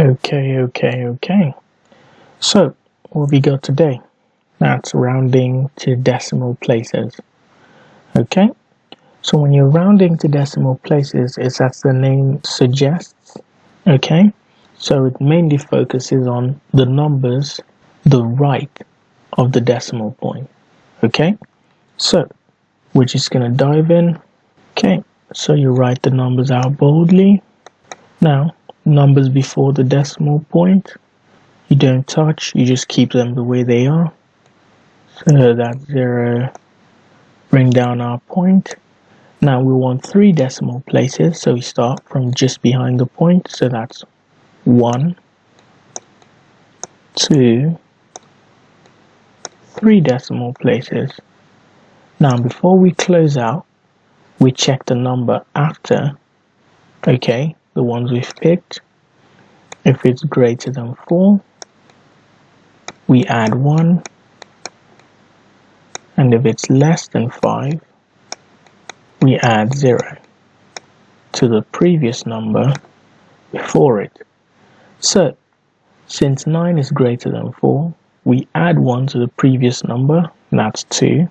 Okay. So, what we got today? That's rounding to decimal places. Okay? So when you're rounding to decimal places, it's as the name suggests. Okay? So it mainly focuses on the numbers, the right of the decimal point. Okay? So, we're just going to dive in. Okay, so you write the numbers out boldly. Now, numbers before the decimal point, you don't touch, you just keep them the way they are. So that's 0, bring down our point. Now we want 3 decimal places, so we start from just behind the point, so that's 1, 2, 3 decimal places. Now before we close out, we check the number after, okay, the ones we've picked. If it's greater than 4, we add 1, and if it's less than 5, we add 0 to the previous number before it. So, since 9 is greater than 4, we add 1 to the previous number, that's 2.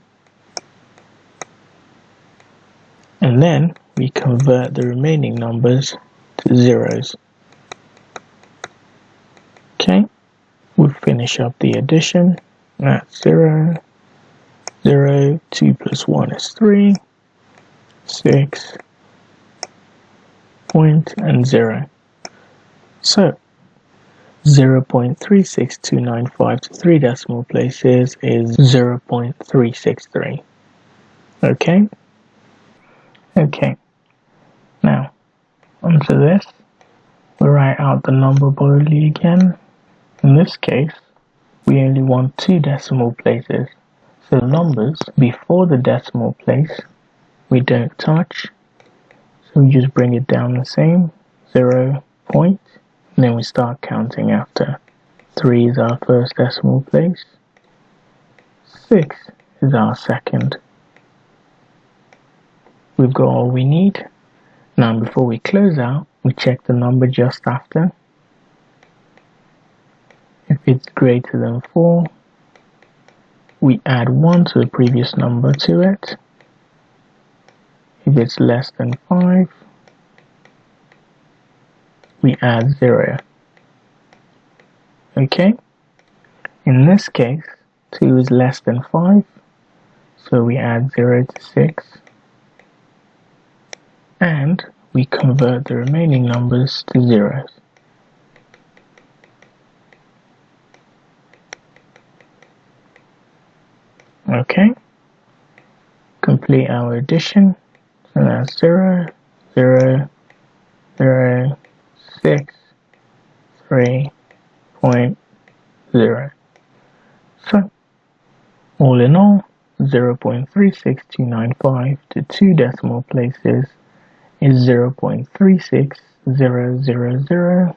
And then we convert the remaining numbers to zeros. Okay, we'll finish up the addition. That's 0, 0, 2 plus 1 is 3, 6, point, and 0. So, 0.36295 to 3 decimal places is 0.363. Okay? Okay. Now, onto this. We write out the number boldly again. In this case, we only want 2 decimal places. So numbers before the decimal place, we don't touch. So we just bring it down the same, 0 point. And then we start counting after. 3 is our first decimal place. 6 is our second. We've got all we need. Now before we close out, we check the number just after. If it's greater than 4, we add 1 to the previous number to it. If it's less than 5, we add 0. Okay? In this case, 2 is less than 5, so we add 0 to 6. And we convert the remaining numbers to zeros. Okay? Complete our addition. So that's 0, 0, 0, 6, 3.0. So, all in all, 0.36295 to 2 decimal places is 0.36000,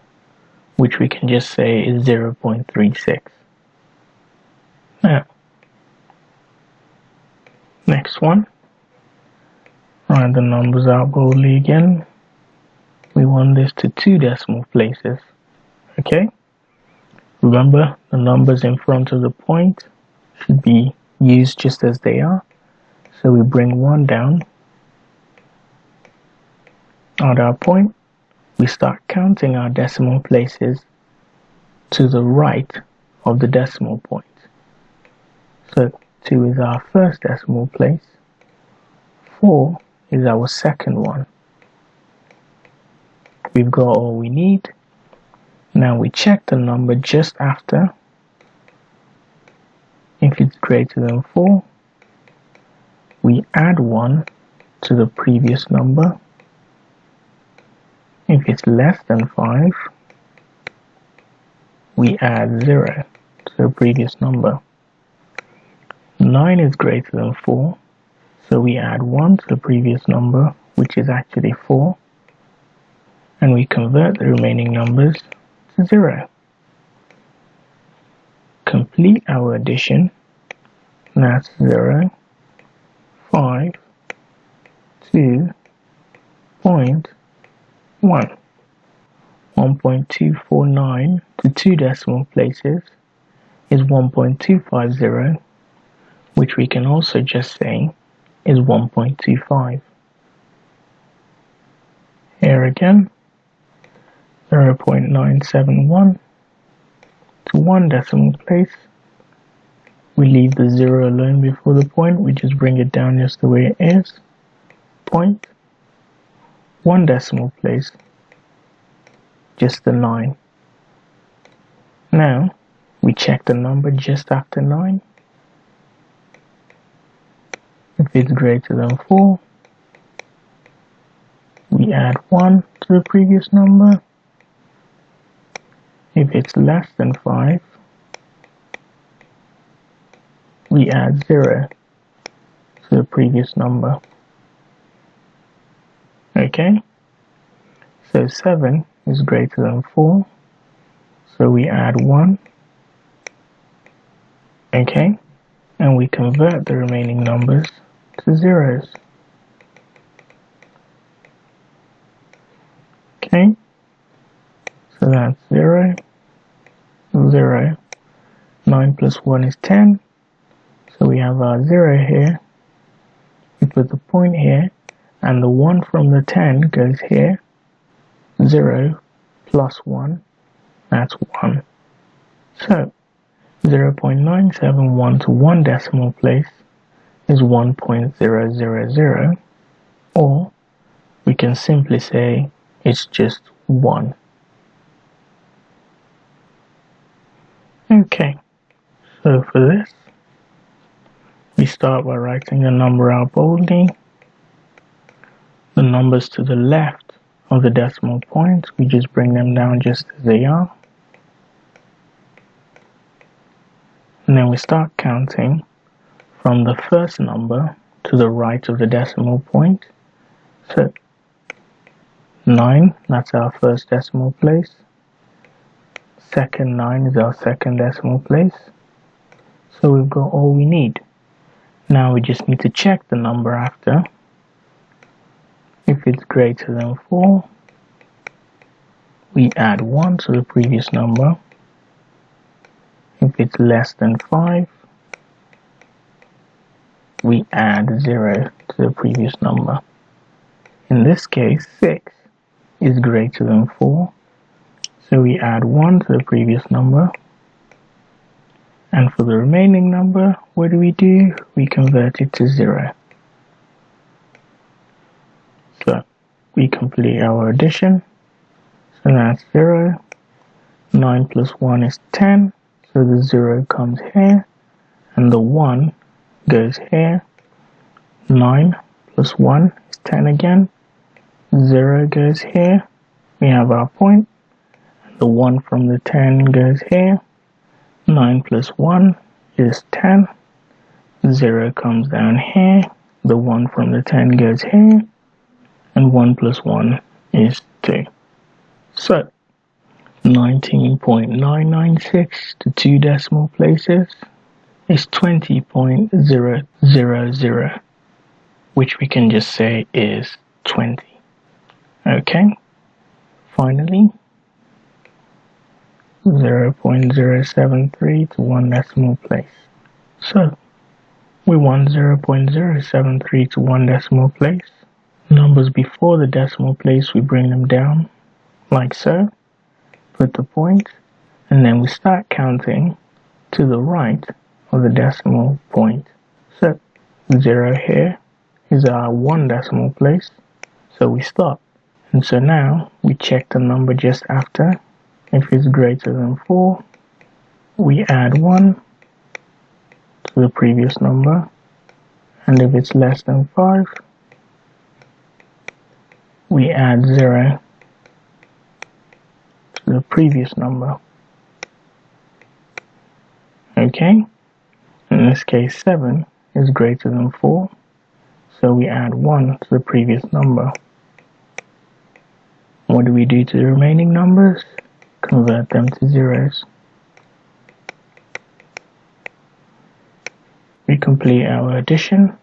which we can just say is 0.36. Now, next one. Write the numbers out boldly again. We want this to 2 decimal places. Okay? Remember, the numbers in front of the point should be used just as they are. So we bring 1 down. At our point, we start counting our decimal places to the right of the decimal point. So 2 is our first decimal place, 4 is our second one. We've got all we need. Now we check the number just after. If it's greater than 4, we add 1 to the previous number. If it's less than 5, we add 0 to the previous number. 9 is greater than 4, so we add 1 to the previous number, which is actually 4, and we convert the remaining numbers to 0. Complete our addition, and that's 0, 5, 2.1. 1.249 to 2 decimal places is 1.250, which we can also just say is 1.25. Here again, 0.971 to 1 decimal place. We leave the 0 alone before the point, we just bring it down just the way it is. Point, 1 decimal place, just the 9. Now, we check the number just after 9. If it's greater than 4, we add 1 to the previous number. If it's less than 5, we add 0 to the previous number. Okay, so 7 is greater than 4, so we add 1. Okay, and we convert the remaining numbers to zeros. Okay, so that's 0, 0. 9 plus 1 is 10. So we have our 0 here. We put the point here, and the 1 from the 10 goes here. 0 plus 1, that's 1. So 0.971 to 1 decimal place is 1.000, or we can simply say it's just 1. Okay, so for this, we start by writing the number out boldly. The numbers to the left of the decimal point, we just bring them down just as they are. And then we start counting from the first number to the right of the decimal point. So 9, that's our first decimal place. Second 9 is our second decimal place. So we've got all we need. Now we just need to check the number after. If it's greater than 4, we add 1 to the previous number. If it's less than 5, we add 0 to the previous number. In this case, 6 is greater than 4, so we add 1 to the previous number. And for the remaining number, what do? We convert it to 0. So we complete our addition. So that's 0. 9 plus 1 is 10. So the 0 comes here. And the 1 goes here. 9 plus 1 is 10 again. 0 goes here. We have our point. The 1 from the 10 goes here. 9 plus 1 is 10. 0 comes down here. The 1 from the 10 goes here. And 1 plus 1 is 2. So 19.996 to 2 decimal places is 20.000, which we can just say is 20. Okay, finally 0.073 to 1 decimal place. So we want 0.073 to 1 decimal place. Numbers before the decimal place, we bring them down like so. Put the point, and then we start counting to the right of the decimal point. So 0 here is our 1 decimal place, so we stop. And so now we check the number just after. If it's greater than 4, we add 1 to the previous number, and if it's less than 5, we add 0 to the previous number. Okay, in this case 7 is greater than 4, so we add 1 to the previous number. What do to the remaining numbers? Convert them to zeros. We complete our addition.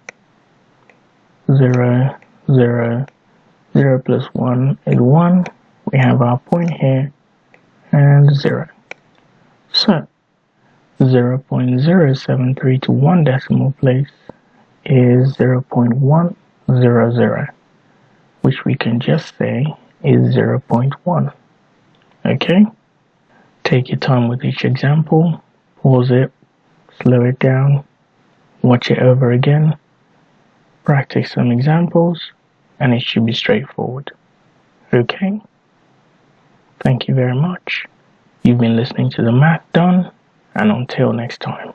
0, 0, 0 plus 1 is 1. We have our point here and 0. So 0.073 to one decimal place is 0.100, which we can just say is 0.1. Okay? Take your time with each example, pause it, slow it down, watch it over again, practice some examples, and it should be straightforward. Okay? Thank you very much. You've been listening to The Math Done, and until next time.